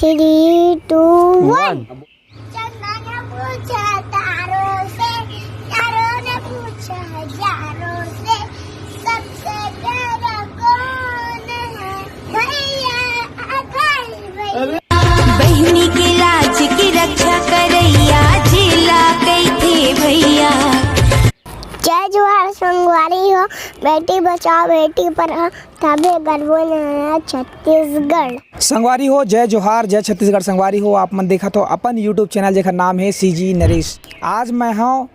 3, 2, 1। चंदा ने पूछा तारों से, तारों ने पूछा हजारों से, सबसे प्यारा कौन है? भैया अकल भैया। बहनी के लाज की रक्षा करैया, जिला कई थे भैया। जय जोहार संगवारी हो, बेटी बचाओ बेटी पढ़ाओ, तबे गर्व नया छत्तीसगढ़। संगवारी हो, जय जोहार जय छत्तीसगढ़। संगवारी हो, आप मन देखा तो अपन यूट्यूब चैनल जेकर नाम है सीजी नरेश। आज मैं हूँ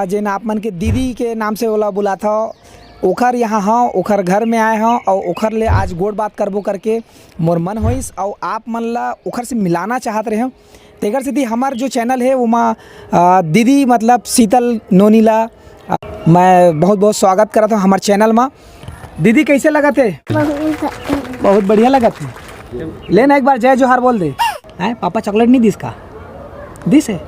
जिन आप मन के दीदी के नाम से ओला बुला था, ओखर यहाँ हूँ, ओखर घर में आए हूँ और ओखर ले आज गोड़ बात करबो करके मोर मन होइस और आप मन ला ओखर से मिलाना चाहत रहे। तेकर से हमार जो चैनल है वो माँ दीदी मतलब शीतल नोनीला मैं बहुत बहुत स्वागत करत हूँ हमारे चैनल में। दीदी कैसे लगा थे? बहुत बढ़िया लगा थे। लेना एक बार जय जोहार बोल दे। हैं पापा चॉकलेट नहीं दिस का? दिस है,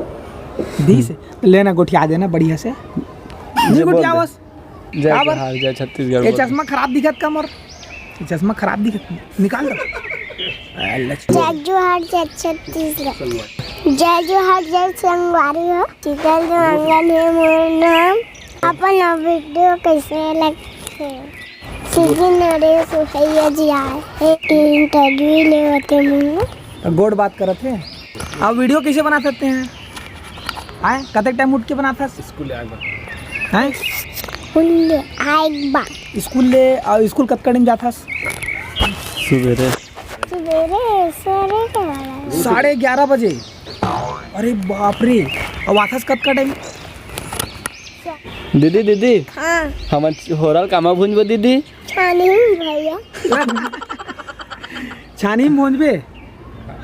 दिस है। लेना गोठिया देना बढ़िया से। नहीं गोठिया बस। जय जोहार जय छत्तीसगढ़। ये चश्मा खराब दिखत का मोर? ये चश्मा खराब दिखत, निकाल दो। जय जोहार जय छत्तीसगढ़। जय जोहार जय संगवारी हो, शीतल आंगन है मोर नाम। अपन वीडियो कैसे लगते? सीधी नरेश भैया जी आए इंटरव्यू लेते मुझे गोड़ बात करत है। अब वीडियो कैसे बना सकते हैं? आए कतक टाइम उठ के बनाता? स्कूल आए हैं आए बात स्कूल ले और स्कूल कब टाइम जाता? सुबेरे सवेरे सवेरे के वाला 11:30 बजे। अरे बाप रे। और आथस कब का टाइम? दीदी दीदी हाँ हम होरल कामा भुंजबो दीदी। छानी भैया छानी में भूंजबे?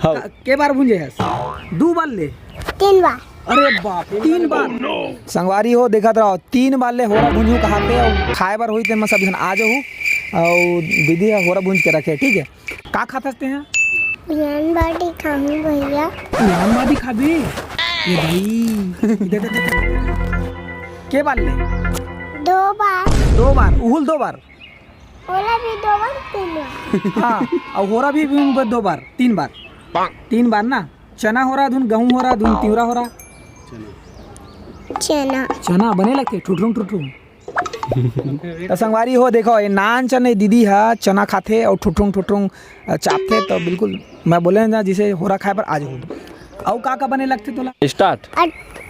हाँ के बार भूंजे है? 2 बार ले? 3 बार। अरे बाप 3 बार। संगवारी हो देखा रहो 3 बार ले होरा भूंजू कहा पे और खाए बार हुई मैं सब जन आ जाऊँ और दीदी होरा भूंज के रखे। ठीक है, का खाते हैं? बिरयानी बाटी खाऊं भैया। बिरयानी बाटी खाबी? ये भाई दे के बार ले? 2 बार। 2 बार उहुल 2 बार। ओला भी 2 बार 3 बार। हाँ और होरा भी 2 बार 3 बार 3 बार ना। चना हो रहा धुन, गेहूँ हो रहा धुन, तिवरा हो रहा चना चना बने लगते ठुठरुंग ठुठरुंग। तो संगवारी हो देखो ये नान चने दीदी है चना खाते और ठुठरुंग ठुठरुंग चापते तो बिल्कुल मैं बोले ना जिसे होरा खाए पर आज हो। का बने लगते तोला? स्टार्ट।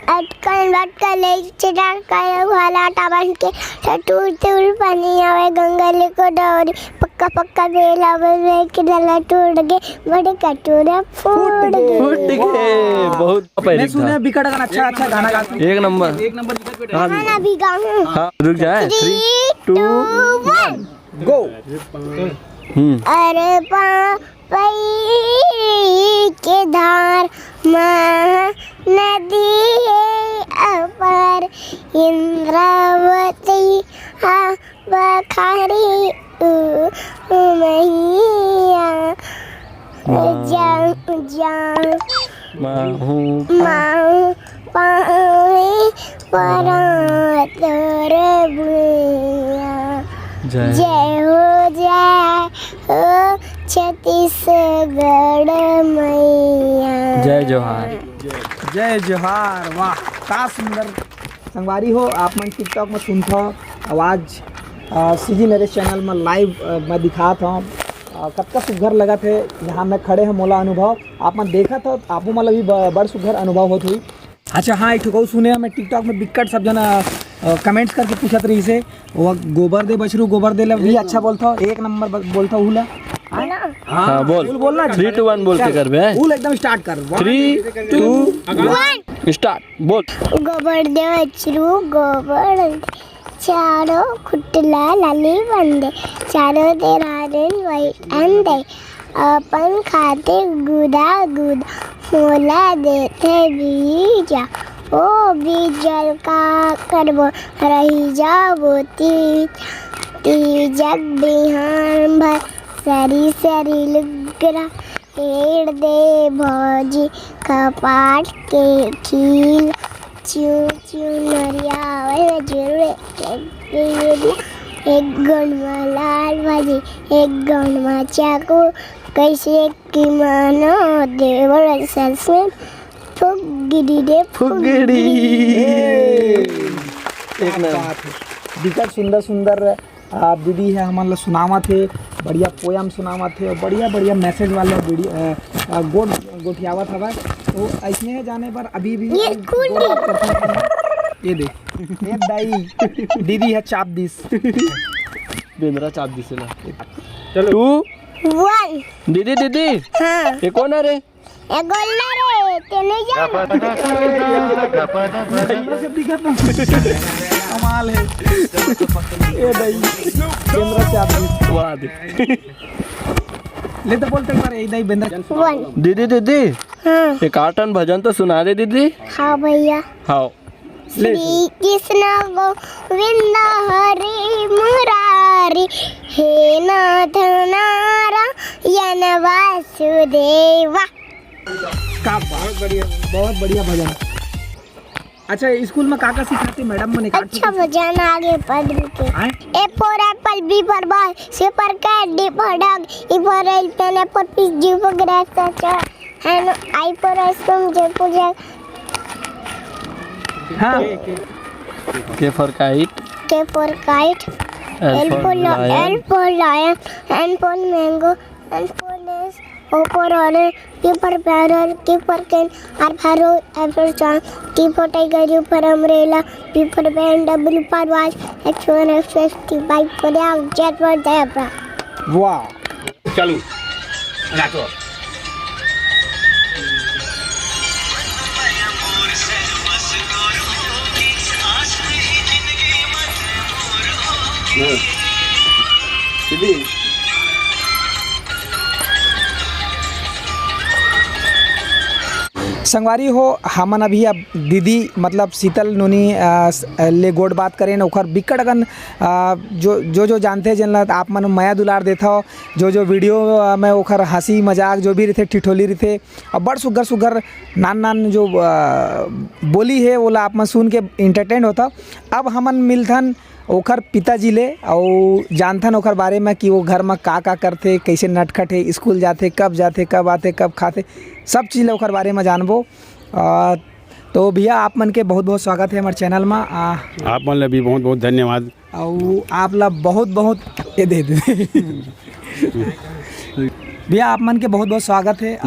अटकन बटकन ले चिटा कर वाला टाबन के टूर टूर पानी आवे गंगल को डोरी पक्का पक्का बेला वे के डला टूट गए बड़े कटोरा फूट गए। बहुत मैं सुने बिकट गाना अच्छा अच्छा गाना गाते। एक नंबर खाना भी गाऊं। हाँ रुक जाए 3, 2, 1 गो। अरे पई के धार माँ नदी अपर इंद्रावती बखारी मैया माहू पाए परातर बुया। जय हो छत्तीसगढ़ मैया। जय जोहार जय जोहार। वाह का सुंदर। संगवारी हो आप मन टिकटॉक में सुनता आवाज़ सीजी नरेश चैनल में लाइव मैं दिखाता हूँ। कब का सुघर लगा थे यहाँ मैं खड़े हैं मोला अनुभव आप मन देखा था आपको मतलब भी बड़ सुघर अनुभव होत हुई। अच्छा हाँ एक ठो सुने मैं टिकटॉक में बिकट सब जना कमेंट्स करके पूछत रही से वो गोबर दे बछरू गोबर दे भी अच्छा बोलता एक नंबर बोलता हुला। हाँ बोल बोलना 3, 2, 1 बोल के कर बे। फुल एकदम स्टार्ट कर 3, 2, 1 स्टार्ट बोल। गोबर दे बछरू गोबर चारों खुटला लाली बंदे चारों दे राजन वही अंदे अपन खाते गुदा गुदा मोला देते बीजा ओ बीजल का करबो रही जाबो तीजक बिहान भर सरी सरी लुगरा पेड़ दे भौजी कपाट के खील चू चू नरिया जुड़े एक गौन में लाल भाजी एक गौन में चाकू कैसे की मानो देवर सरसे फुगड़ी रे फुगड़ी एक बात है बिकट सुंदर सुंदर आप दीदी है हमारे सुनावा थे बढ़िया पोयम सुनावा थे और बढ़िया बढ़िया मैसेज वाला वीडियो गोठियावा था भाई तो ऐसने जाने पर अभी भी ये स्कूल गोड़ बात करते हैं। ये देख ये दाई दीदी है चाप दिस बेंद्रा चाप दिसेला चलो 2 1 दीदी दीदी हाँ ये कौन है रे ए गोल्ला रे तेने जा कमाल है ये दाई बेंद्रा चाप दिस वाह दे ले तो बोलते एक बार ये दाई बेंद्रा 1 दीदी दीदी हाँ ये कार्टन भजन तो सुना दे दीदी हाँ भैया हाँ श्री कृष्ण गोविंद हरि मुरारी हे नाथ नारायण वासुदेवा का बहुत बढ़िया भजन। अच्छा स्कूल में काका सिखाते मैडम ने अच्छा भजन आगे पढ़ के आए A for apple B for boy C for cat D for dog E for elephant F for fish G for grass and I for ice cream J for jack हाँ K for kite K for kite, L for lion, N for mango, N for nest, O for orange, P for parrot, Q for cane, R for rose, F for song, T for tiger, U for umbrella, P for pen, W for watch, X for X, T for dog, Z for zebra. वाह चलो नाचो दीदी संगवारी हो हमन अभी अब दीदी मतलब शीतल नोनी ले गोड बात करें न ओखर बिकट अगन जो जानते हैं जिन आप मन माया दुलार देता हो जो वीडियो में ओखर हंसी मजाक जो भी रहते ठिठोली रहते और बड़ सुगर सुगर नान जो बोली है वो आप मन सुन के इंटरटेन होता। अब हमन मिलथन ओखर पिताजी ले और जानथन ओखर बारे में कि वो घर में का करते कैसे नटखट है स्कूल जाते कब आते कब खाते सब चीज़ ओखर बारे में जानबो। तो भैया आप मन के बहुत बहुत स्वागत है हमारे चैनल में। आप मन ले भी बहुत बहुत धन्यवाद और आप ला बहुत ये दे भैया आप मन के बहुत बहुत स्वागत है।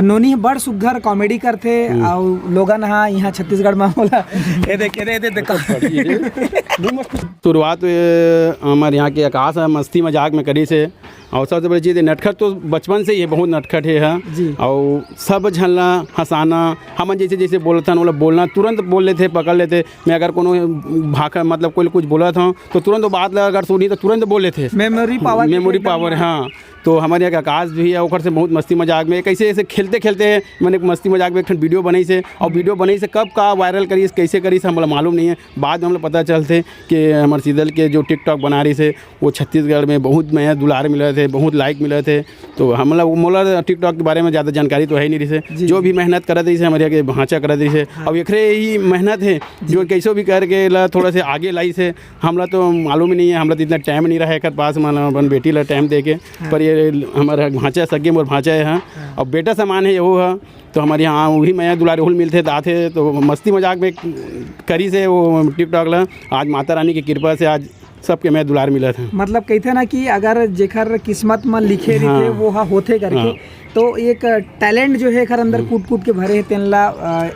नोनी बड़ सुघर कॉमेडी करते और लोगन हाँ यहाँ छत्तीसगढ़ में बोला ये देख शुरुआत हमारे यहाँ के आकाश है मस्ती मजाक में करी से और सबसे बड़ी चीज़ नटखट तो बचपन से ही बहुत नटखट है और सब झलना हंसाना हम जैसे जैसे बोलता ना बोलना तुरंत बोल लेते पकड़ लेते। मैं अगर कोनो भाषा मतलब कोई कुछ बोला था तो तुरंत बात अगर सुनी तो तुरंत बोल लेते। मेमोरी पावर हाँ। तो हमारे यहाँ आकाश भी है ओखर से बहुत मस्ती मजाक में कैसे ऐसे खेलते खेलते मैंने मस्ती मजाक में एक वीडियो बनाई से और वीडियो बनाई से कब का वायरल करी कैसे करी से हमें मालूम नहीं है। बाद में हम लोग पता चलते कि हमारे शीतल के जो टिकटॉक बना रही से वो छत्तीसगढ़ में बहुत मैं दुलार मिले थे बहुत लाइक मिले थे। तो हम लोग मोला टिकटॉक के बारे में ज़्यादा जानकारी तो है नहीं रही से जो भी मेहनत कर रही से हमारे यहाँ के भाषा कर रही से अब एक ही मेहनत है जो कैसे भी करके ला थोड़ा से आगे लाई से हमला तो मालूम ही नहीं है। हमला तो इतना टाइम नहीं रहा एक पास माना अपन बेटी ला टाइम दे के पर ये हमारा भांचा सगे मोर भांचा है हाँ और बेटा सामान है वो है। तो हमारे यहाँ वही मैं दुलारे हुल मिलते आते तो मस्ती मजाक में करी से वो टिकटॉक ला आज माता रानी की कृपा से आज सबके मैं दुलार मिला था। मतलब कहते ना कि अगर जेखर किस्मत में लिखे रहे वो हाँ होते करके तो एक टैलेंट जो है खर अंदर कूट के भरे तेनला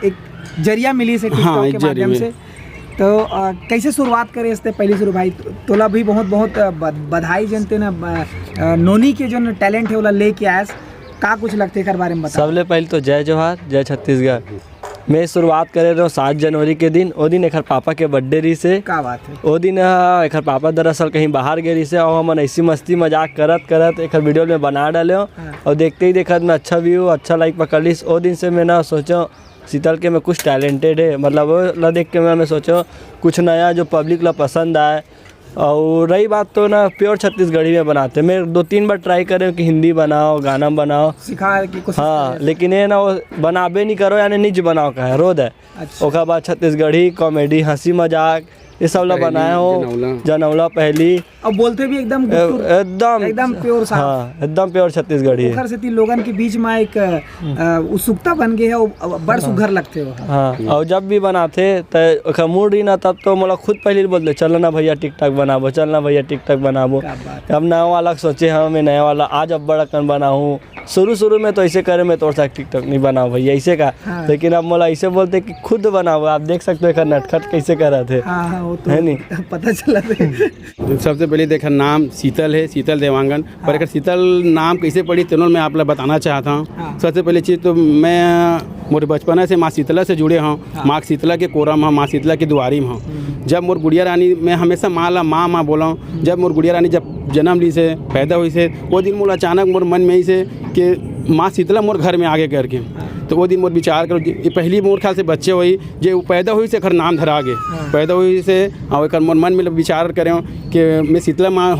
एक जरिया मिली से टिकटॉक के माध्यम से। तो कैसे शुरुआत करें इससे पहले शुरू भाई तोला भी बहुत बधाई जनते ना नोनी के जो टैलेंट है वो लेके आयस का कुछ लगते कर बारे में बता। सबले पहले तो जय जोहार जय छत्तीसगढ़। मैं शुरुआत करे रहा 7 जनवरी के दिन वो दिन एक पापा के बर्थडे रही से क्या बात है वो दिन एक पापा दरअसल कहीं बाहर गए रही से और हम ऐसी मस्ती मजाक करत एक वीडियो में बना डाले और देखते ही देखत में अच्छा व्यू अच्छा लाइक पकड़ ली। वो दिन से मैं ना सोचा शीतल के में कुछ टैलेंटेड है मतलब वो देख के मैं सोचा कुछ नया जो पब्लिक ला पसंद आए। और रही बात तो ना प्योर छत्तीसगढ़ी में बनाते मैं 2-3 बार ट्राई करे कि हिंदी बनाओ गाना बनाओ सिखा की कोशिश हाँ लेकिन ये ना वो बनाबे नहीं करो यानी निज बनाओ का है रोद है। अच्छा। ओका बाद छत्तीसगढ़ी कॉमेडी हंसी मजाक ये सब ला बनाया हो, जनौला पहली, और बोलते भी एकदम एकदम प्योर साफ। हाँ एकदम प्योर छत्तीसगढ़ी है। ओखर सेती लोगन के बीच में एक उत्सुकता बन गई है, वो बड़ सुघर लगते हो। हाँ और जब भी बनाते तो ओखर मूड ही ना, तब तो मतलब खुद पहले बोलते चल ना भैया टिकटॉक बनाबो, चल ना भैया टिकटॉक बनाबो। अब नया वाला सोचे हाँ मैं नया वाला आज अब बड़ा कन बनाऊँ। शुरू में तो ऐसे करे मैं तोड़ सा टिकटॉक नहीं बनाओ भैया ऐसे का, लेकिन अब मोला ऐसे बोलते कि खुद बनाओ। आप देख सकते हो नटखट कैसे कर रहे थे। हाँ, वो तो है नहीं पता चला थे। सबसे पहले देखा नाम शीतल है, शीतल देवांगन। पर अगर शीतल नाम कैसे पड़ी तीनों मैं आप लोग बताना चाहता हूँ। सबसे पहले चीज़ तो मैं मोर बचपना से माँ शीतला से जुड़े हूँ। माँ शीतला के कोरम हूँ, माँ शीतला की दुआरी में हूँ। जब मोर गुड़िया रानी, मैं हमेशा माँ ला माँ बोला हूँ। जब मोर गुड़िया रानी जब जन्म ली से पैदा हुई से वो दिन मोर अचानक मोर मन में ही से कि माँ शीतला मोर घर में आगे करके, तो वो दिन मोर विचार करो ये पहली मोर ख्याल से बच्चे हुई जो पैदा हुई से घर नाम धरा गे पैदा हुई से। और एक मोर मन में विचार करें कि मैं शीतला माँ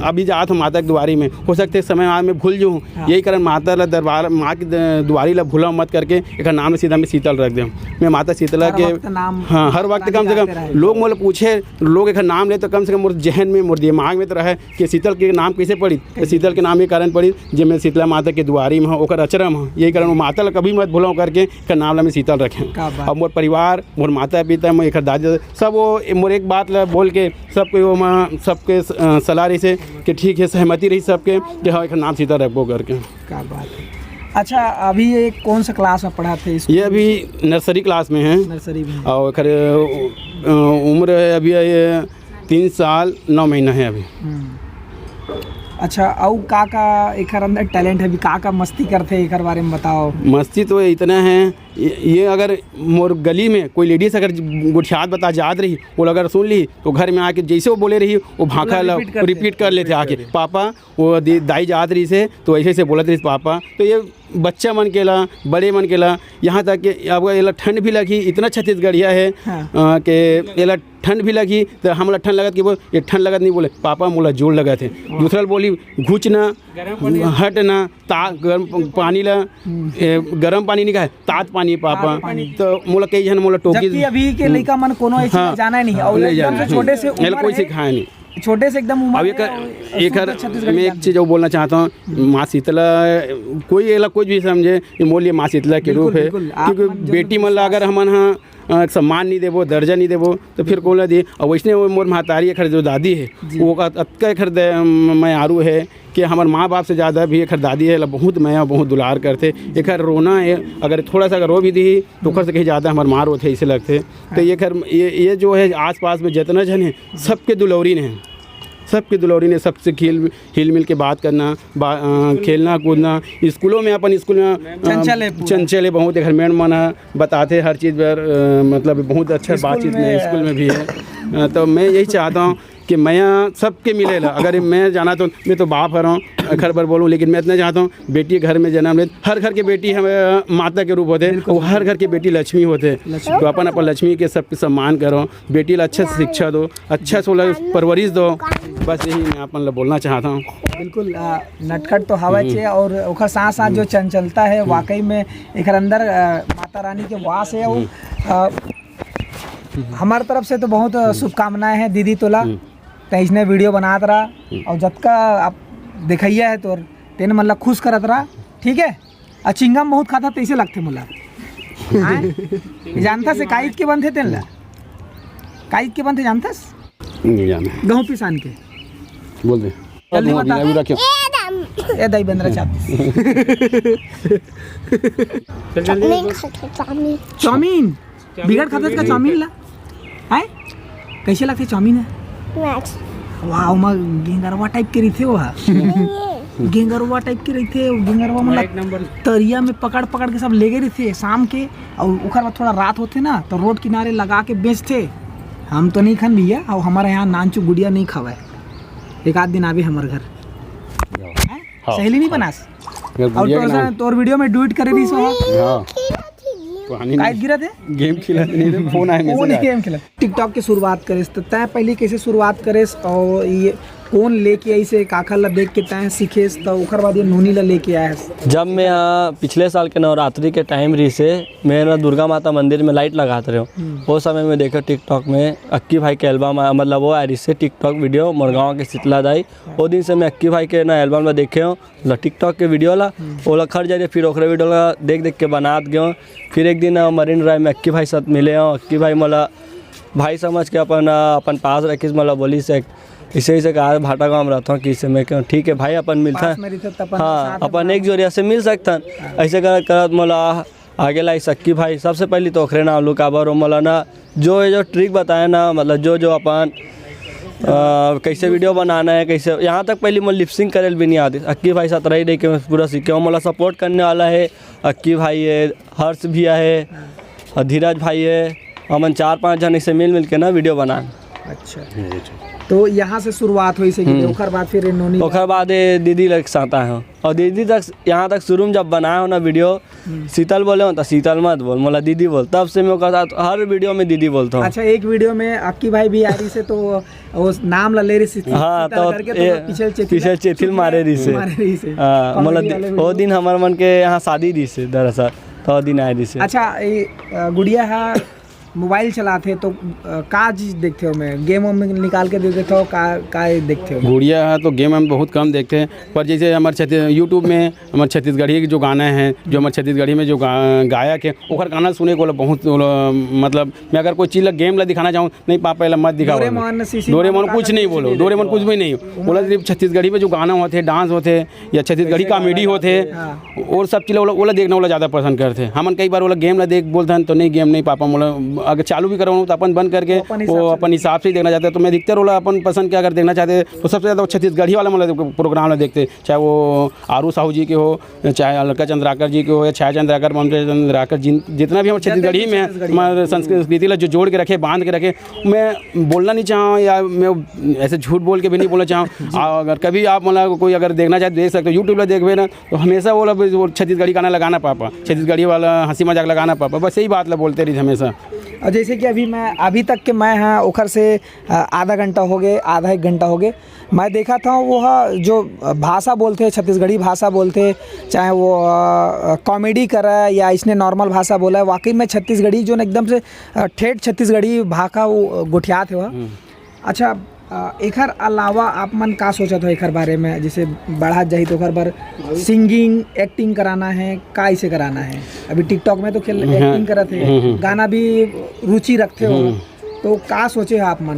अभी जात हूँ माता की दुआरी में, हो सकते समय आज मैं भूल जाऊँ। यही कारण माता ला दरबार माँ की दुआरी ला भूला मत करके एक नाम सीधा मैं शीतल रख दूँ। मैं माता शीतला के हाँ हर वक्त कम से कम लोग मोल पूछे, लोग एक नाम ले तो कम से कम मोर जहन में मोर दिमाग में तो रहे कि शीतल के नाम कैसे पड़ी। तो शीतल के नाम ये कारण पड़ी जो मैं शीतला माता की दुआरी में हूँ, ओकर अचरम हूँ। यही कारण माता ला कभी मत भूलो करके का नाम ला मैं शीतल रखें। और मोर परिवार, मोर माता पिता, मोर एक दादा सब वो मोर एक बात ला बोल के सबके सलाह रही से कि ठीक है, सहमति रही सबके कि हाँ एक नाम शीतल रखबो करके। क्या बात है। अच्छा अभी ये कौन सा क्लास में पढ़ाते हैं? ये अभी नर्सरी क्लास में है। नर्सरी में। और उम्र है अभी ये 3 साल 9 महीना है अभी। अच्छा और का एक अंदर टैलेंट है, अभी का मस्ती करते हैं, एक बारे में बताओ। मस्ती तो इतना है ये अगर मोर गली में कोई लेडीज अगर गुठियात बता याद रही वो अगर सुन ली तो घर में आके जैसे वो बोले रही वो भाखा रिपीट कर लेते आके पापा वो दाई याद रही से तो ऐसे ऐसे बोलते रही पापा। तो ये बच्चा मन के ला बड़े मन के ला यहाँ तक कि अब ये ठंड भी लगी, इतना छत्तीसगढ़िया है कि ये ठंड भी लगी तो हम ठंड लगत कि वो ये ठंड लगत नहीं बोले पापा मोला जोर लगा थे। दूसरा बोली घुचना हटना गर्म पानी ला गर्म पानी नहीं कहा तात पानी पापा। तो मोला कई जन मोला टोकी अभी के लड़का मन कोनो ऐसे जाना नहीं और एकदम से छोटे से कोई सिखाया नहीं, छोटे से एकदम उम्र। अब एक मैं एक चीज़ बोलना चाहता हूँ, माँ शीतला कोई भी समझे ये मोल ये माँ शीतला के रूप है। क्योंकि बेटी मन ला अगर हमन हाँ सम्मान नहीं देबो, दर्जा नहीं देबो तो फिर कौन ला दी। और वैसने मोर महतारी एक जो दादी है वो अतका एक मैं आरू है कि हमारे माँ बाप से ज़्यादा भी एक दादी है बहुत मैं बहुत दुलार करते। एक रोना है अगर थोड़ा सा अगर रो भी दी तो ओखर से कहीं ज़्यादा हमारे माँ रोते ऐसे लगते। तो ये जो है आस पास में जितना जन है सबके दुलौरी ने सबके दुलौरी ने सबसे हिल मिल के बात करना खेलना कूदना। स्कूलों में अपन स्कूल में चंचल है बहुत घर में मना बताते हर चीज़ पर मतलब बहुत अच्छा बातचीत में स्कूल में भी है। तो मैं यही चाहता हूँ कि मैं सबके मिले ला। अगर मैं जाना तो मैं तो बाप रहा हूँ घर पर बोलूँ, लेकिन मैं इतना चाहता हूँ बेटी घर में जन्म ले। हर घर के बेटी हमें माता के रूप होते और हर घर के बेटी लक्ष्मी होते। तो अपन लक्ष्मी के सबके सम्मान करो, बेटी ला अच्छा शिक्षा दो, अच्छा से परवरिश दो। बस यही मैं अपन बोलना चाहता हूँ। बिल्कुल नटखट तो हवा चाहिए और ओखर साथ साथ जो चंचलता है वाकई में एक अंदर माता रानी के वास है। और हमारे तरफ से तो बहुत शुभकामनाएं हैं दीदी तोला तेजने वीडियो बनात रहा और जब का आप देखिया है तो तेने मतलब खुश करत रहा। ठीक है। और चिंगम बहुत खाता तैसे लगते मतलब जानता से काइट के बनते तेन ला काइट के बनते जानता नहीं जाना गेहूं पिसान के बोल दे जल्दी बता ए दही बंदरा चाप चाउमीन बिगड़ खाता का चाउमीन ला है कैसे लगते चाउमीन है वाह मा गेंगरवा टाइप के रही थे वह गेंगरवा टाइप के रही थे गेंगरवा मतलब तरिया में पकड़ के सब ले गए रही थे शाम के। और उखर थोड़ा रात होते ना तो रोड किनारे लगा के बेचते। हम तो नहीं खान भैया और हमारे यहाँ नानचू गुड़िया नहीं खावा। एक आध दिन आवे हमारे घर सहेली नहीं बनास और तोर वीडियो में डूट करे दी सो काइट गिरा थे गेम खेला नहीं फोन आए गेम खेला। टिकटॉक की शुरुआत करेस तो तय पहले कैसे शुरुआत करेस और ये कौन लेके आई से काखा ला देख के तय सीखे तो ओकर बाद ये नोनी ला लेके आया है। जब मैं पिछले साल के नवरात्रि के टाइम रही से मैं ना दुर्गा माता मंदिर में लाइट लगाते रहे वो समय में देखा टिकटॉक में अक्की भाई के एल्बम मतलब वो आ रही से टिकटॉक वीडियो मुरगांव के शीतला दाई। वो दिन से मैं अक्की भाई के ना एल्बम में देखे हूँ टिकटॉक के वीडियो ला वो ला खर जाए फिर ओकरे वीडियो ला देख देख के बनात गए। फिर एक दिन मरीन ड्राइव में अक्की भाई साथ मिले हूँ। अक्की भाई मला भाई समझ के अपन पास रखी मला बोली से इसे से कहा भाटा गाँव में रहता हूँ कि इसे मैं क्यों ठीक है भाई अपन मिलता है हाँ अपन एक जोरिया से मिल सकता ऐसे करत मला आगे लाई सक्की भाई सबसे पहले तो ओखरे ना आलू काबर हो मला ना जो ट्रिक बताया ना मतलब जो अपन कैसे वीडियो बनाना है कैसे यहाँ तक पहले मैं लिपसिंग करे भी नहीं आती। अक्की भाई साथ रही के मैं पूरा सीखे हूँ। मला सपोर्ट करने वाला है अक्की भाई है, हर्ष भैया है और धीरज भाई है। हमन 4-5 जन से मिल के ना वीडियो बनाए। अच्छा तो यहाँ से शुरुआत हुई से ओखर बाद फिर नोनी ओखर बाद दीदी लग साथ आए हो और दीदी तक यहाँ तक शुरू में जब बनाया हो ना वीडियो शीतल बोले हो तो शीतल मत बोल मला दीदी बोल तब से मैं साथ हर वीडियो में दीदी बोलता हूँ। अच्छा एक वीडियो में अक्की भाई भी आ रही से तो वो नाम ला ले रही थी हाँ तो पीछे चेथिल मारे रही से हाँ मतलब वो दिन हमारे मन के यहाँ शादी दी से दरअसल तो दिन आए दी से। अच्छा गुड़िया है मोबाइल चलाते तो का चीज देखते हो मैं गेम में निकाल के दे देता हो का देखते हो। गुड़िया है तो गेम हम बहुत कम देखते हैं पर जैसे हमारे यूट्यूब में हमारे छत्तीसगढ़ी के जो गाना है जो हमारे छत्तीसगढ़ी में जो गायक है ओखर गाना सुने को बहुत मतलब मैं अगर कोई चीज़ गेम ला दिखाना चाहूँ नहीं पापा ला मत दिखाओ डोरेमोन कुछ नहीं बोलो डोरेमोन कुछ भी नहीं बोला सिर्फ छत्तीसगढ़ी में जो गाना होते डांस होते या छत्तीसगढ़ी कॉमेडी होते और सब चीज़ ओला देखना वाला ज़्यादा पसंद करते। हमन कई बार ओला गेम ला देख बोलते हैं तो नहीं गेम नहीं पापा बोला अगर चालू भी करवाऊँ तो अपन बंद करके वो अपन हिसाब से ही देखना चाहते हैं। तो मैं अधिकतर वाला अपन पसंद क्या अगर देखना चाहते हैं तो सबसे ज़्यादा छत्तीसगढ़ी वाला मतलब प्रोग्राम में देखते चाहे वो आरू साहू जी के हो चाहे अलका चंद्राकर जी के हो या छाया चंद्राकर ममता चंद्राकर जितना भी हमारे छत्तीसगढ़ी में हमारे संस्कृति ला जो जोड़ के रखे बांध के रखे मैं बोलना नहीं चाहूँ या मैं ऐसे झूठ बोल के भी नहीं बोलना चाहूँ। अगर कभी आप मतलब कोई अगर देखना चाहते देख सकते हो यूट्यूब पर देख ना तो हमेशा वो छत्तीसगढ़ी गाना लगाना पापा छत्तीसगढ़ी वाला हंसी मजाक लगाना पापा बस यही बात ला बोलते रही हमेशा। और जैसे कि अभी तक के मैं हाँ ओखर से आधा घंटा हो गए आधा 1 घंटा हो गए मैं देखा था वो जो भाषा बोलते छत्तीसगढ़ी भाषा बोलते चाहे वो कॉमेडी करा या इसने नॉर्मल भाषा बोला है वाकई में छत्तीसगढ़ी जो एकदम से ठेठ छत्तीसगढ़ी भाषा वो गुठियात है वह। अच्छा एकर अलावा आप मन का सोचा था एकर बारे में जैसे बढ़ा जाही तो एकर बार सिंगिंग एक्टिंग कराना है का इसे कराना है अभी टिकटॉक में तो एक्टिंग करते हैं गाना भी रुचि रखते हो तो का सोचे आप मन।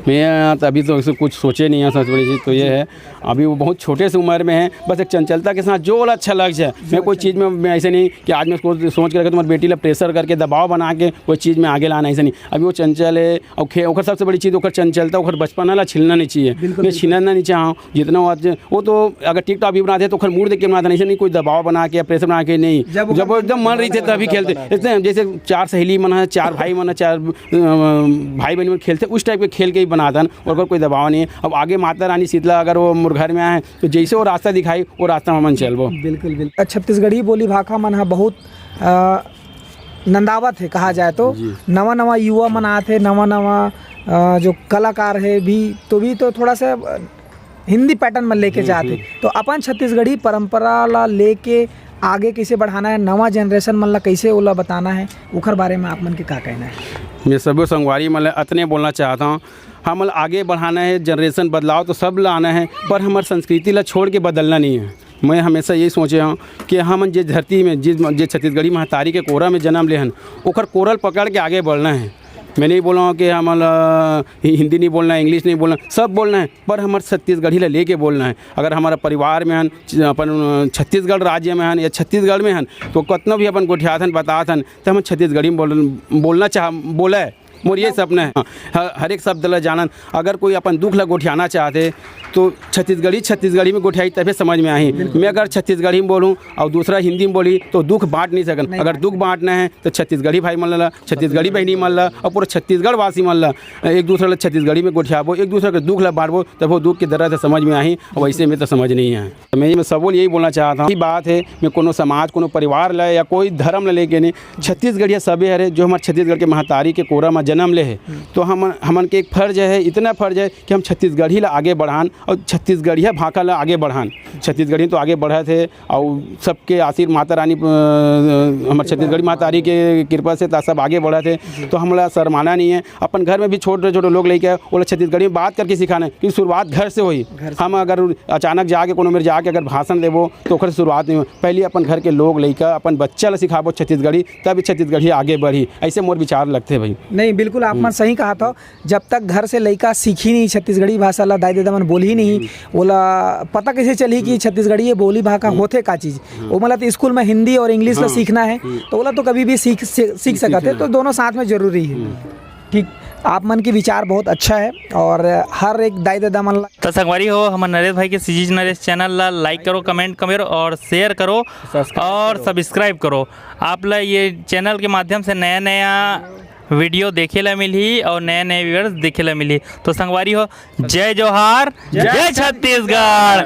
मैं तो अभी तो कुछ सोचे नहीं है सबसे बड़ी चीज़ तो ये है अभी वो बहुत छोटे से उम्र में है बस एक चंचलता के साथ जो अच्छा लग जाए मैं कोई चीज़ में मैं ऐसे नहीं कि आज मैं उसको सोच के रखे तुम्हारी बेटी ला प्रेशर करके दबाव बना के कोई चीज़ में आगे लाना ऐसे नहीं। अभी वो चंचल है और सबसे बड़ी चीज़ ओकर चंचलता ओकर बचपन ला छिलना नहीं चाहिए मैं छीनना नहीं चाहूँ जितना वो तो अगर टिकटॉक भी बनाते तो ओकर मूड देख के बनाते नहीं कोई दबाव बना के या प्रेशर बना के नहीं जब वो एकदम मन रही थे तभी खेलते इसलिए जैसे 4 सहेली मन है 4 भाई मन है 4 भाई बहन में खेलते उस टाइप के खेल के ही बनाता और अगर कोई दबाव नहीं है। अब आगे माता रानी शीतला अगर वो मुरघर में आए तो जैसे वो रास्ता दिखाई वो रास्ता में मन चलबो। बिल्कुल बिल्कुल छत्तीसगढ़ी बोली भाषा मन है बहुत नंदावत है कहा जाए तो नवा युवा मन आते नवा जो कलाकार है भी तो थोड़ा सा हिंदी पैटर्न में लेके जाते तो अपन छत्तीसगढ़ी परंपरा ला लेके आगे कैसे बढ़ाना है नवा जनरेशन मन ला कैसे ओला बताना है उखर बारे में आप मन के क्या कहना है। मैं सभी संगवारी मतलब इतने बोलना चाहता हूँ हम आगे बढ़ाना है जनरेशन बदलाव तो सब लाना है पर हमारी संस्कृति ला छोड़ के बदलना नहीं है। मैं हमेशा यही सोचे हूँ कि हम जिस धरती में जिस छत्तीसगढ़ी महतारी के कोरा में जन्म ले हन ओकर कोरल पकड़ के आगे बढ़ना है। मैं नहीं बोल रहा हूँ कि हम हिंदी नहीं बोलना है इंग्लिश नहीं बोलना सब बोलना है पर हमारे छत्तीसगढ़ी ले के बोलना है। अगर हमारा परिवार में हन अपन छत्तीसगढ़ राज्य में हन या छत्तीसगढ़ में हन तो कितना भी अपन गोठियाथन बताथन तो हम छत्तीसगढ़ी में बोलना बोला है मोर ये सपना है। हर एक शब्द ला जानन अगर कोई अपन दुख ला गोठियाना चाहते तो छत्तीसगढ़ी में गोठियाई तभी समझ में आई। मैं अगर छत्तीसगढ़ी में बोलूँ और दूसरा हिंदी में बोली तो दुख बांट नहीं सकन। अगर दुख बांटना है तो छत्तीसगढ़ी भाई मन ला छत्तीसगढ़ी बहनी मन ला और पूरा छत्तीसगढ़ वासी मन ला एक दूसरे ला छत्तीसगढ़ी में गोठियाबो एक दूसरे के दुख ला बांटबो तब वो दुख की दर्द समझ में आई और वैसे में तो समझ नहीं है। तो मैं सबको यही बोलना चाहता हूँ। बात है मैं कोनो समाज कोनो परिवार ला या कोई धर्म ला लेके नहीं छत्तीसगढ़िया सबे हरे जो हमारे छत्तीसगढ़ के महतारी के कोरा में जन्म ले है तो हमन के एक फर्ज है, इतना फर्ज है कि हम छत्तीसगढ़ी ला आगे बढ़ान और छत्तीसगढ़िया भाषा ला आगे बढ़ान। छत्तीसगढ़ी तो आगे बढ़ा थे और सबके आशीर्वाद माता रानी हमारे छत्तीसगढ़ी माता रानी के कृपा से सब आगे बढ़ा थे। तो हमला शर्माना नहीं है, अपन घर में भी छोटे छोटे लोग लेके वो छत्तीसगढ़ी में बात करके सिखाना है, क्योंकि शुरुआत घर से हुई। हम अगर अचानक जाके कोनो मेरे जाके अगर भाषण देवो तो ओकर शुरुआत नहीं हो, पहले अपन घर के लोग लेकर अपन बच्चा ला सिखाबो छत्तीसगढ़ी, तब छत्तीसगढ़ी आगे बढ़ी। ऐसे मोर विचार लगते भाई। नहीं बिल्कुल आप मन सही कहा था, जब तक घर से लड़का सीखी नहीं छत्तीसगढ़ी भाषा ला, दाई दादा मन बोली ही नहीं, बोला पता कैसे चली कि छत्तीसगढ़ी ये बोली भाषा होते का चीज़। वो मतलब तो स्कूल में हिंदी और इंग्लिश ला सीखना है तो बोला तो कभी भी सीख सकते हैं, तो दोनों साथ में जरूरी है। ठीक, आप मन की विचार बहुत अच्छा है और हर एक दाई दादा मन तो संगवारी हो हमारे नरेश भाई के सीजी नरेश चैनल ला लाइक करो, कमेंट करो और शेयर करो और सब्सक्राइब करो। आप ला ये चैनल के माध्यम से नया नया वीडियो देखे ला मिली और नए नए व्यूअर्स देखे ला मिली। तो संगवारी हो जय जोहार, जय छत्तीसगढ़।